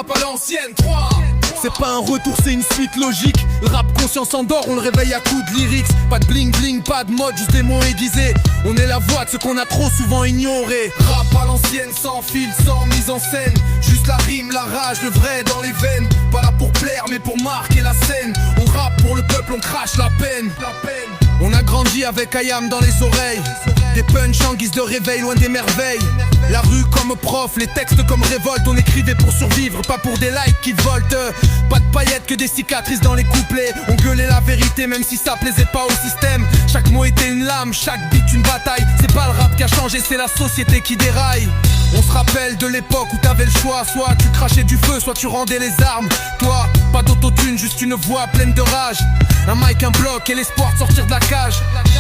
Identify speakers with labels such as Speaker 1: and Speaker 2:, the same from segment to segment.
Speaker 1: rap à l'ancienne, 3.
Speaker 2: C'est pas un retour, c'est une suite logique. Rap conscient s'endort, on le réveille à coups de lyrics. Pas de bling bling, pas de mode, juste des mots aiguisés. On est la voix de ce qu'on a trop souvent ignoré.
Speaker 1: Rap à l'ancienne, sans fil, sans mise en scène. Juste la rime, la rage, le vrai dans les veines. Pas là pour plaire, mais pour marquer la scène. On rappe pour le peuple, on crache la peine.
Speaker 2: On a grandi avec Ayam dans les oreilles. Des punchs en guise de réveil, loin des merveilles. La rue comme prof, les textes comme révolte. On écrivait pour survivre, pas pour des likes qui voltent. Pas de paillettes que des cicatrices dans les couplets. On gueulait la vérité même si ça plaisait pas au système. Chaque mot était une lame, chaque beat une bataille. C'est pas le rap qui a changé, c'est la société qui déraille. On se rappelle de l'époque où t'avais le choix. Soit tu crachais du feu, soit tu rendais les armes. Toi, pas d'autotune, juste une voix pleine de rage. Un mic, un bloc et l'espoir de sortir de la cage.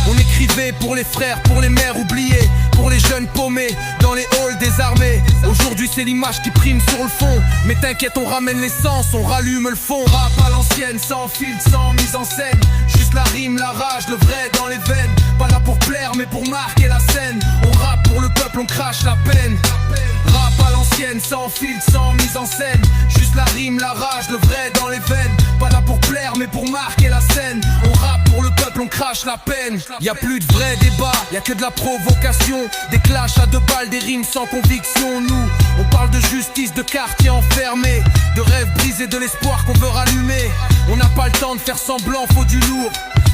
Speaker 2: On écrivait pour les frères, pour les mères oubliées, pour les jeunes paumés dans les halls des armées. Aujourd'hui c'est l'image qui prime sur le fond. Mais t'inquiète, on ramène l'essence, on rallume le fond.
Speaker 1: Rap à l'ancienne, sans filtre, sans mise en scène. Juste la rime, la rage, le vrai dans les veines. Pas là pour plaire mais pour marquer la scène. On rappe pour le peuple, on crache la peine. Rap à l'ancienne, sans filtre, sans mise en scène. Juste la rime, la rage, le vrai dans les veines. Pas là pour plaire mais pour marquer la scène. On rappe pour le peuple, on crache la peine.
Speaker 2: Y'a plus de vrai débat, y'a que de la provocation. Des clashs à 2 balles, des rimes sans conviction. Nous, on parle de justice, de quartier enfermé, de rêves brisés, de l'espoir qu'on veut rallumer. On n'a pas le temps de faire semblant, faut du lourd.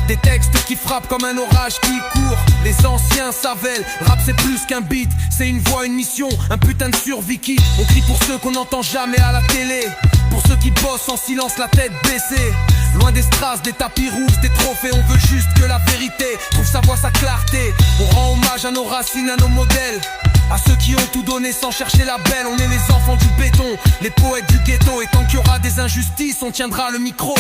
Speaker 2: Des textes qui frappent comme un orage qui court. Les anciens savaient, rap c'est plus qu'un beat. C'est une voix, une mission, un putain de survie kit. On crie pour ceux qu'on n'entend jamais à la télé. Pour ceux qui bossent en silence, la tête baissée. Loin des strass, des tapis rouges, des trophées. On veut juste que la vérité trouve sa voix, sa clarté. On rend hommage à nos racines, à nos modèles. À ceux qui ont tout donné sans chercher la belle. On est les enfants du béton, les poètes du ghetto. Et tant qu'il y aura des injustices, on tiendra le micro.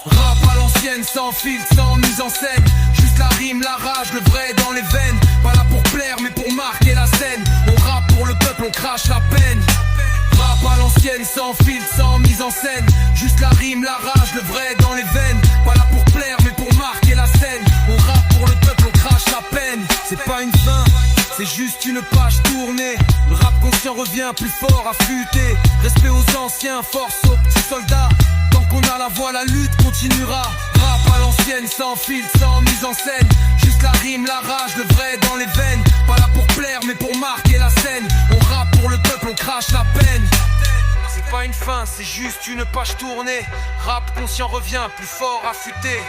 Speaker 1: Rap à l'ancienne, sans filtre, sans mise en scène. Juste la rime, la rage, le vrai dans les veines. Pas là pour plaire mais pour marquer la scène. On rappe pour le peuple, on crache la peine. Rap à l'ancienne, sans filtre, sans mise en scène. Juste la rime, la rage, le vrai dans les veines. Pas là pour plaire mais pour marquer la scène. On rappe pour le peuple, on crache la peine.
Speaker 2: C'est pas une fin, c'est juste une page tournée. Le rap conscient revient plus fort, affûté. Respect aux anciens, force aux petits soldats. Tant qu'on a la voix, la lutte continuera.
Speaker 1: Rap à l'ancienne, sans filtre, sans mise en scène. Juste la rime, la rage, le vrai dans les veines. Pas là pour plaire mais pour marquer la scène. On rappe pour le peuple, on crache la peine.
Speaker 2: C'est pas une fin, c'est juste une page tournée. Rap conscient revient plus fort, affûté.